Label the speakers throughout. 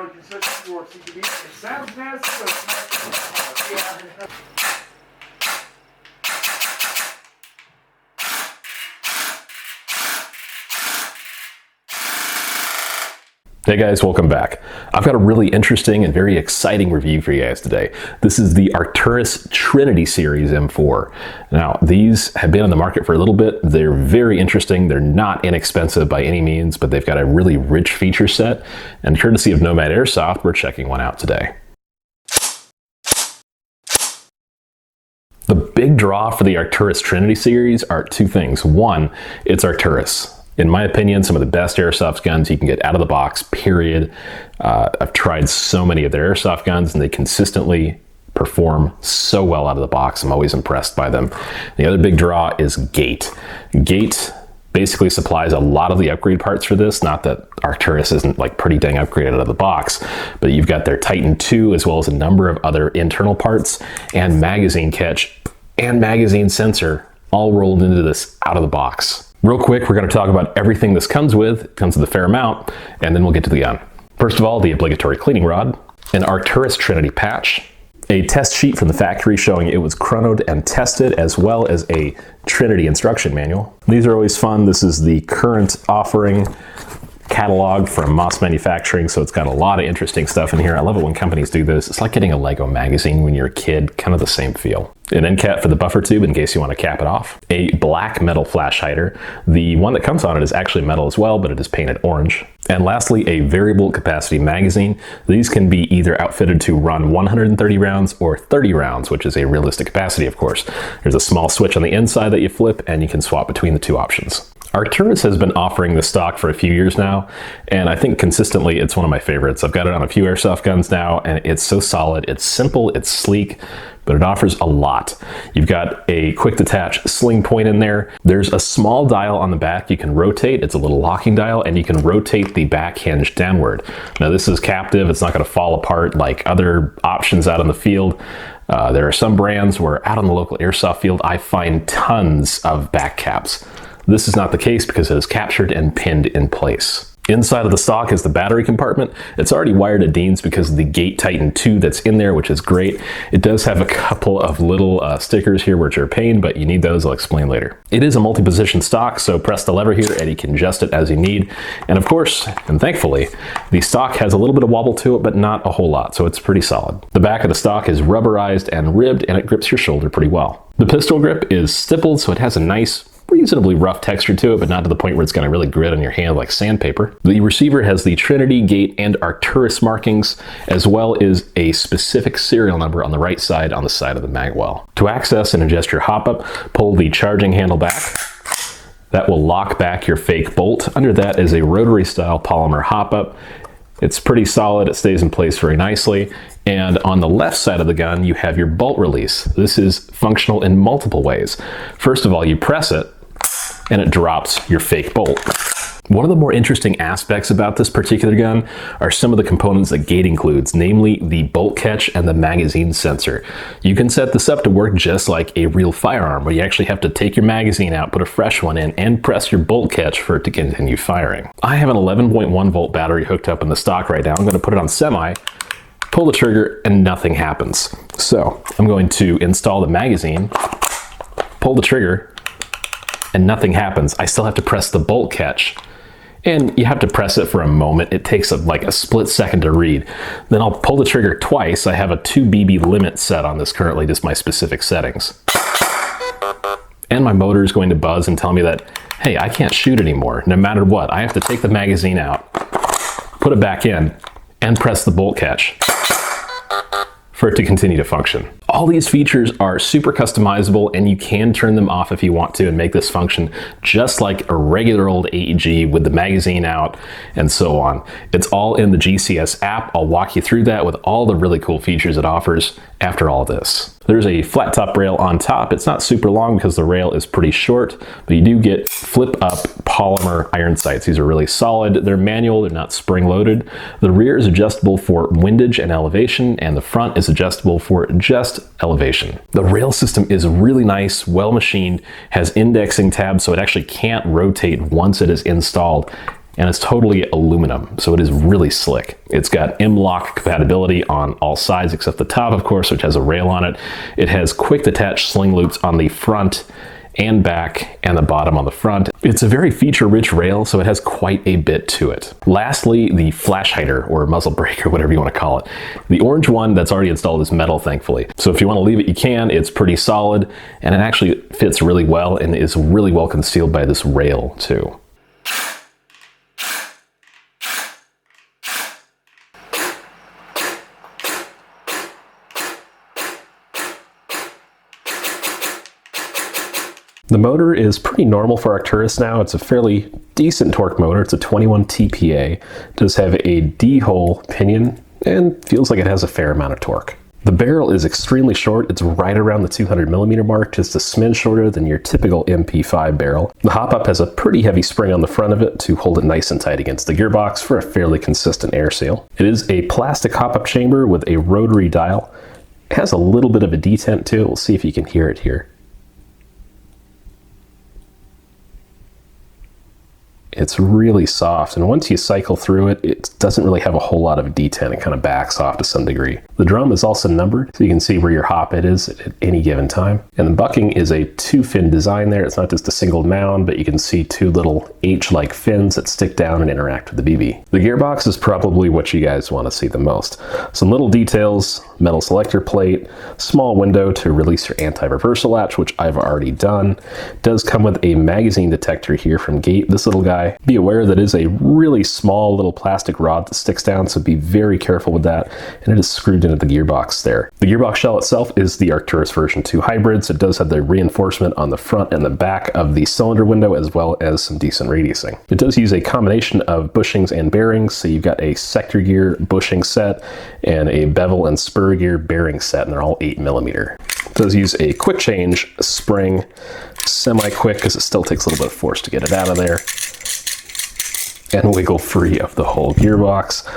Speaker 1: you can switch to your CCD. It sounds nasty, but it's not.
Speaker 2: Hey guys, welcome back. I've got a really interesting and very exciting review for you guys today. This is the Arcturus Trinity Series M4. Now, these have been on the market for a little bit. They're very interesting. They're not inexpensive by any means, but they've got a really rich feature set. And courtesy of Nomad Airsoft, we're checking one out today. The big draw for the Arcturus Trinity Series are two things. One, it's Arcturus. In my opinion, some of the best airsoft guns you can get out of the box, period. I've tried so many of their airsoft guns and they consistently perform so well out of the box. I'm always impressed by them. The other big draw is Gate. Gate basically supplies a lot of the upgrade parts for this. Not that Arcturus isn't like pretty dang upgraded out of the box, but you've got their Titan II as well as a number of other internal parts and magazine catch and magazine sensor all rolled into this out of the box. Real quick, we're going to talk about everything this comes with. It comes with a fair amount, and then we'll get to the gun. First of all, the obligatory cleaning rod, an Arcturus Trinity patch, a test sheet from the factory showing it was chronoed and tested, as well as a Trinity instruction manual. These are always fun. This is the current offering catalog from Moss Manufacturing, so it's got a lot of interesting stuff in here. I love it when companies do this. It's like getting a Lego magazine when you're a kid, kind of the same feel. An end cap for the buffer tube in case you want to cap it off. A black metal flash hider. The one that comes on it is actually metal as well, but it is painted orange. And lastly, a variable capacity magazine. These can be either outfitted to run 130 rounds or 30 rounds, which is a realistic capacity, of course. There's a small switch on the inside that you flip, and you can swap between the two options. Arcturus has been offering the stock for a few years now, and I think consistently it's one of my favorites. I've got it on a few airsoft guns now, and it's so solid. It's simple, it's sleek, but it offers a lot. You've got a quick detach sling point in there. There's a small dial on the back you can rotate. It's a little locking dial, and you can rotate the back hinge downward. Now this is captive. It's not going to fall apart like other options out in the field. There are some brands where out on the local airsoft field, I find tons of back caps. This is not the case because it is captured and pinned in place. Inside of the stock is the battery compartment. It's already wired to Dean's because of the Gate Titan II that's in there, which is great. It does have a couple of little stickers here which are a pain, but you need those. I'll explain later. It is a multi-position stock, so press the lever here and you can adjust it as you need. And of course, and thankfully, the stock has a little bit of wobble to it, but not a whole lot, so it's pretty solid. The back of the stock is rubberized and ribbed, and it grips your shoulder pretty well. The pistol grip is stippled, so it has a nice, reasonably rough texture to it, but not to the point where it's going to really grit on your hand like sandpaper. The receiver has the Trinity, Gate, and Arcturus markings, as well as a specific serial number on the right side on the side of the mag well. To access and adjust your hop-up, pull the charging handle back. That will lock back your fake bolt. Under that is a rotary-style polymer hop-up. It's pretty solid. It stays in place very nicely. And on the left side of the gun, you have your bolt release. This is functional in multiple ways. First of all, you press it, and it drops your fake bolt. One of the more interesting aspects about this particular gun are some of the components that Gate includes, namely the bolt catch and the magazine sensor. You can set this up to work just like a real firearm, where you actually have to take your magazine out, put a fresh one in, and press your bolt catch for it to continue firing. I have an 11.1 volt battery hooked up in the stock right now. I'm going to put it on semi, pull the trigger, and nothing happens. So I'm going to install the magazine, pull the trigger, and nothing happens. I still have to press the bolt catch. And you have to press it for a moment. It takes like a split second to read. Then I'll pull the trigger twice. I have a 2 BB limit set on this currently, just my specific settings. And my motor is going to buzz and tell me that, hey, I can't shoot anymore. No matter what, I have to take the magazine out, put it back in, and press the bolt catch for it to continue to function. All these features are super customizable, and you can turn them off if you want to and make this function just like a regular old AEG with the magazine out and so on. It's all in the GCS app. I'll walk you through that with all the really cool features it offers after all this. There's a flat top rail on top. It's not super long because the rail is pretty short, but you do get flip up polymer iron sights. These are really solid. They're manual, they're not spring loaded. The rear is adjustable for windage and elevation, and the front is adjustable for just elevation. The rail system is really nice, well machined, has indexing tabs so it actually can't rotate once it is installed. and it's totally aluminum, so it is really slick. It's got M-LOK compatibility on all sides except the top, of course, which has a rail on it. It has quick detach sling loops on the front and back and the bottom on the front. It's a very feature-rich rail, so it has quite a bit to it. Lastly, the flash hider or muzzle brake or whatever you want to call it. The orange one that's already installed is metal, thankfully. So if you want to leave it, you can. It's pretty solid, and it actually fits really well and is really well concealed by this rail too. The motor is pretty normal for Arcturus now. It's a fairly decent torque motor. It's a 21 TPA. It does have a D-hole pinion and feels like it has a fair amount of torque. The barrel is extremely short. It's right around the 200 millimeter mark, just a smidge shorter than your typical MP5 barrel. The hop-up has a pretty heavy spring on the front of it to hold it nice and tight against the gearbox for a fairly consistent air seal. It is a plastic hop-up chamber with a rotary dial. It has a little bit of a detent to it. We'll see if you can hear it here. It's really soft, and once you cycle through it, it doesn't really have a whole lot of detent. It kind of backs off to some degree. The drum is also numbered, so you can see where your hop it is at any given time. And the bucking is a two-fin design there. It's not just a single mound, but you can see two little H-like fins that stick down and interact with the BB. The gearbox is probably what you guys want to see the most. Some little details, metal selector plate, small window to release your anti-reversal latch, which I've already done. It does come with a magazine detector here from Gate. This little guy, be aware that it is a really small little plastic rod that sticks down, so be very careful with that, and it is screwed into the gearbox there. The gearbox shell itself is the Arcturus version 2 hybrid, so it does have the reinforcement on the front and the back of the cylinder window, as well as some decent radiusing. It does use a combination of bushings and bearings, so you've got a sector gear bushing set and a bevel and spur gear bearing set, and they're all 8 millimeter. It does use a quick change spring, semi-quick because it still takes a little bit of force to get it out of there, and wiggle free of the whole gearbox.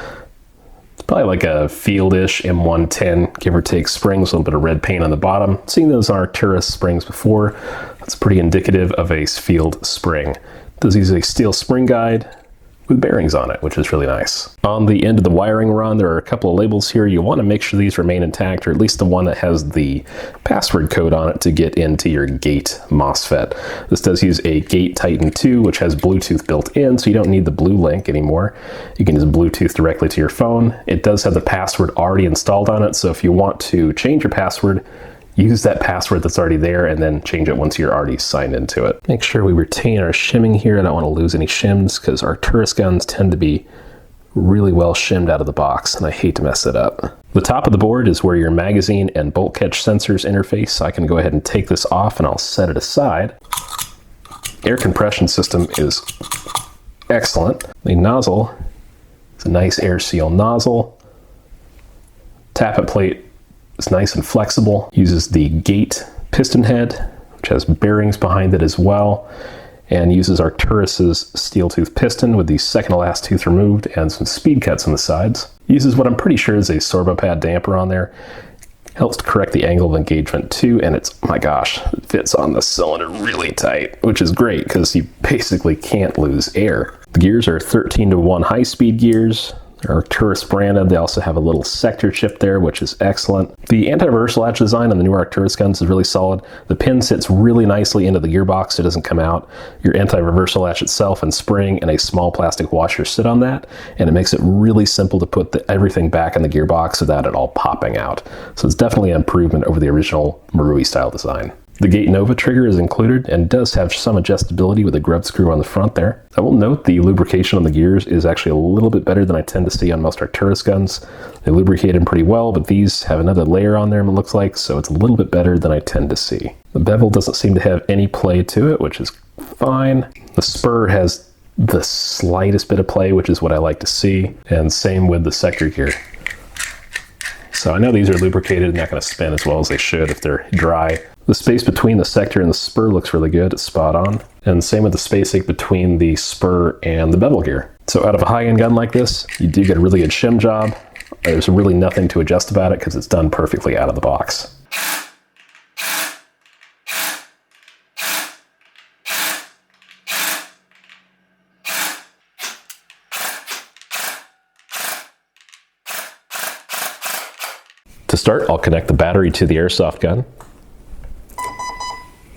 Speaker 2: It's probably like a Field-ish M110, give or take springs, a little bit of red paint on the bottom. Seen those Arcturus springs before. That's pretty indicative of a Field spring. It does use a steel spring guide with bearings on it, which is really nice. On the end of the wiring run, there are a couple of labels here. You want to make sure these remain intact, or at least the one that has the password code on it to get into your Gate MOSFET. This does use a Gate Titan 2, which has Bluetooth built in, so you don't need the Blue Link anymore. You can just Bluetooth directly to your phone. It does have the password already installed on it, so if you want to change your password, use that password that's already there and then change it once you're already signed into it. Make sure we retain our shimming here. I don't want to lose any shims because Arcturus guns tend to be really well shimmed out of the box, and I hate to mess it up. The top of the board is where your magazine and bolt catch sensors interface, so I can go ahead and take this off and I'll set it aside. Air compression system is excellent. The nozzle is a nice air seal nozzle. Tappet plate is nice and flexible, uses the Gate piston head, which has bearings behind it as well, and uses Arcturus's steel tooth piston with the second to last tooth removed and some speed cuts on the sides. Uses what I'm pretty sure is a sorbopad damper on there. Helps to correct the angle of engagement too, and it's, oh my gosh, it fits on the cylinder really tight, which is great because you basically can't lose air. The gears are 13:1 high-speed gears. They're Arcturus branded. They also have a little sector chip there, which is excellent. The anti-reversal latch design on the new Arcturus guns is really solid. The pin sits really nicely into the gearbox, so it doesn't come out. Your anti-reversal latch itself and spring and a small plastic washer sit on that, and it makes it really simple to put everything back in the gearbox without it all popping out. So it's definitely an improvement over the original Marui style design. The Gate Nova trigger is included and does have some adjustability with a grub screw on the front there. I will note the lubrication on the gears is actually a little bit better than I tend to see on most Arcturus guns. They lubricate them pretty well, but these have another layer on there, it looks like, so it's a little bit better than I tend to see. The bevel doesn't seem to have any play to it, which is fine. The spur has the slightest bit of play, which is what I like to see, and same with the sector gear. So I know these are lubricated and not going to spin as well as they should if they're dry. The space between the sector and the spur looks really good. It's spot on. And same with the spacing between the spur and the bevel gear. So out of a high-end gun like this, you do get a really good shim job. There's really nothing to adjust about it because it's done perfectly out of the box. To start, I'll connect the battery to the airsoft gun,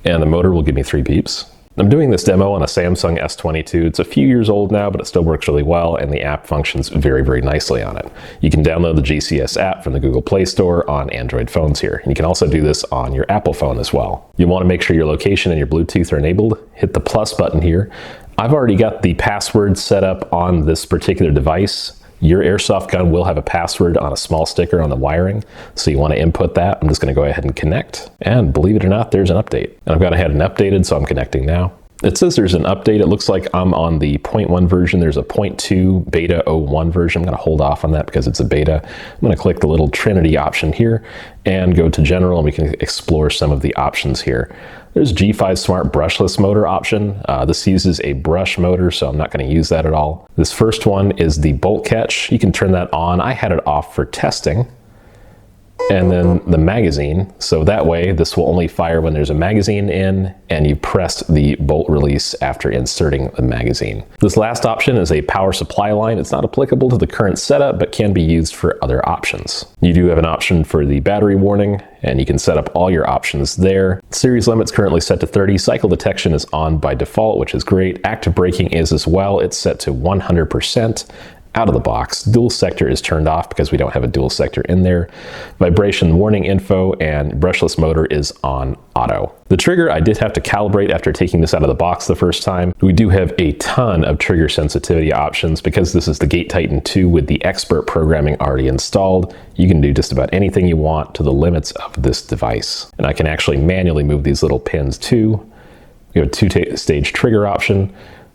Speaker 2: and the motor will give me 3 beeps. I'm doing this demo on a Samsung S22. It's a few years old now, but it still works really well, and the app functions very, very nicely on it. You can download the GCS app from the Google Play Store on Android phones here. And you can also do this on your Apple phone as well. You want to make sure your location and your Bluetooth are enabled. Hit the plus button here. I've already got the password set up on this particular device. Your airsoft gun will have a password on a small sticker on the wiring, so you want to input that. I'm just going to go ahead and connect, and believe it or not, there's an update. And I've got ahead and updated, so I'm connecting now. It says there's an update. It looks like I'm on the 0.1 version. There's a 0.2 beta 01 version. I'm going to hold off on that because it's a beta. I'm going to click the little Trinity option here and go to general, and we can explore some of the options here. There's G5 Smart brushless motor option. This uses a brush motor, so I'm not going to use that at all. This first one is the bolt catch. You can turn that on. I had it off for testing. And then the magazine, so that way this will only fire when there's a magazine in and you pressed the bolt release after inserting the magazine. This last option is a power supply line. It's not applicable to the current setup, but can be used for other options. You do have an option for the battery warning, and you can set up all your options there. Series limit's currently set to 30. Cycle detection is on by default, which is great. Active braking is as well. It's set to 100%. Out of the box. Dual sector is turned off because we don't have a dual sector in there. Vibration warning info and brushless motor is on auto. The trigger I did have to calibrate after taking this out of the box the first time. We do have a ton of trigger sensitivity options because this is the Gate Titan 2 with the expert programming already installed. You can do just about anything you want to the limits of this device. And I can actually manually move these little pins too. We have a 2-stage trigger option.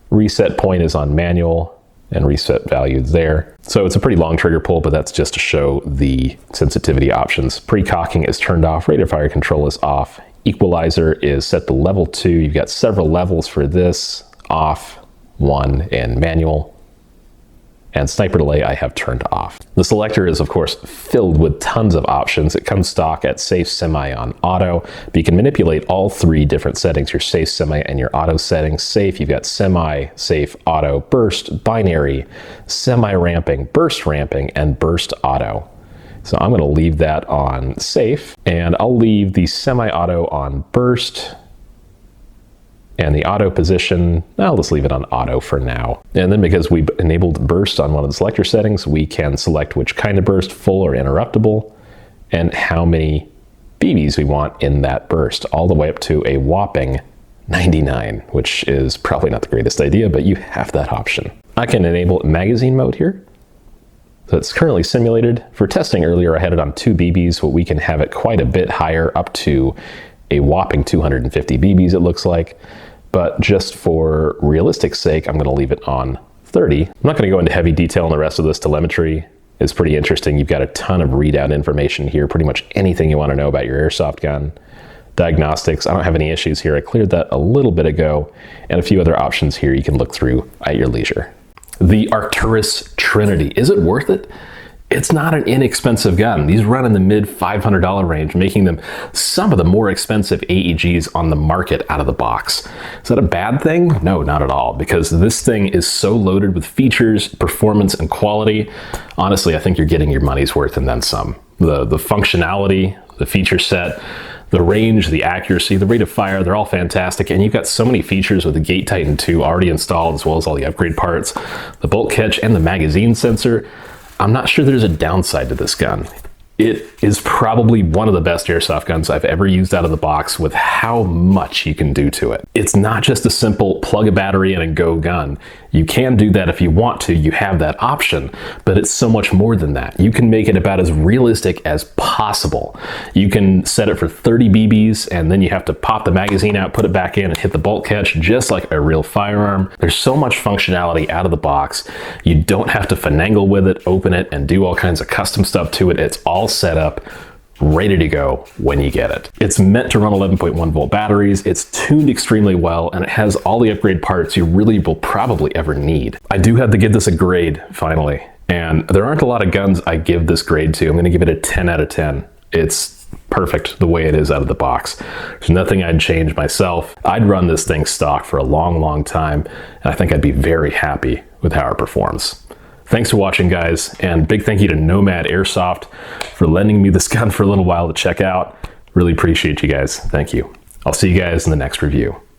Speaker 2: Reset point is on manual, and reset values there. So it's a pretty long trigger pull, but that's just to show the sensitivity options. Pre-cocking is turned off, rate of fire control is off. Equalizer is set to level 2. You've got several levels for this, off, 1, and manual. And sniper delay I have turned off. The selector is of course filled with tons of options. It comes stock at safe, semi, on auto, but you can manipulate all 3 different settings, your safe, semi, and your auto settings. Safe, you've got semi, safe, auto, burst, binary, semi-ramping, burst ramping, and burst auto. So I'm gonna leave that on safe, and I'll leave the semi-auto on burst, and the auto position, I'll just leave it on auto for now. And then because we enabled burst on one of the selector settings, we can select which kind of burst, full or interruptible, and how many BBs we want in that burst, all the way up to a whopping 99, which is probably not the greatest idea, but you have that option. I can enable magazine mode here. So it's currently simulated. For testing earlier, I had it on 2 BBs, but we can have it quite a bit higher, up to a whopping 250 BBs it looks like, but just for realistic sake, I'm going to leave it on 30. I'm not going to go into heavy detail on the rest of this. Telemetry is pretty interesting. You've got a ton of readout information here, pretty much anything you want to know about your airsoft gun. Diagnostics, I don't have any issues here. I cleared that a little bit ago, and a few other options here you can look through at your leisure. The Arcturus Trinity, is it worth it? It's not an inexpensive gun. These run in the mid $500 range, making them some of the more expensive AEGs on the market out of the box. Is that a bad thing? No, not at all, because this thing is so loaded with features, performance, and quality. Honestly, I think you're getting your money's worth and then some. The functionality, the feature set, the range, the accuracy, the rate of fire, they're all fantastic. And you've got so many features with the Gate Titan 2 already installed, as well as all the upgrade parts, the bolt catch, and the magazine sensor. I'm not sure there's a downside to this gun. It is probably one of the best airsoft guns I've ever used out of the box with how much you can do to it. It's not just a simple plug a battery in and go gun. You can do that if you want to, you have that option, but it's so much more than that. You can make it about as realistic as possible. You can set it for 30 BBs and then you have to pop the magazine out, put it back in and hit the bolt catch just like a real firearm. There's so much functionality out of the box. You don't have to finagle with it, open it, and do all kinds of custom stuff to it. It's all set up, ready to go when you get it. It's meant to run 11.1 volt batteries, it's tuned extremely well, and it has all the upgrade parts you really will probably ever need. I do have to give this a grade, finally, and there aren't a lot of guns I give this grade to. I'm gonna give it a 10 out of 10. It's perfect the way it is out of the box. There's nothing I'd change myself. I'd run this thing stock for a long, long time, and I think I'd be very happy with how it performs. Thanks for watching, guys, and big thank you to Nomad Airsoft for lending me this gun for a little while to check out. Really appreciate you guys. Thank you. I'll see you guys in the next review.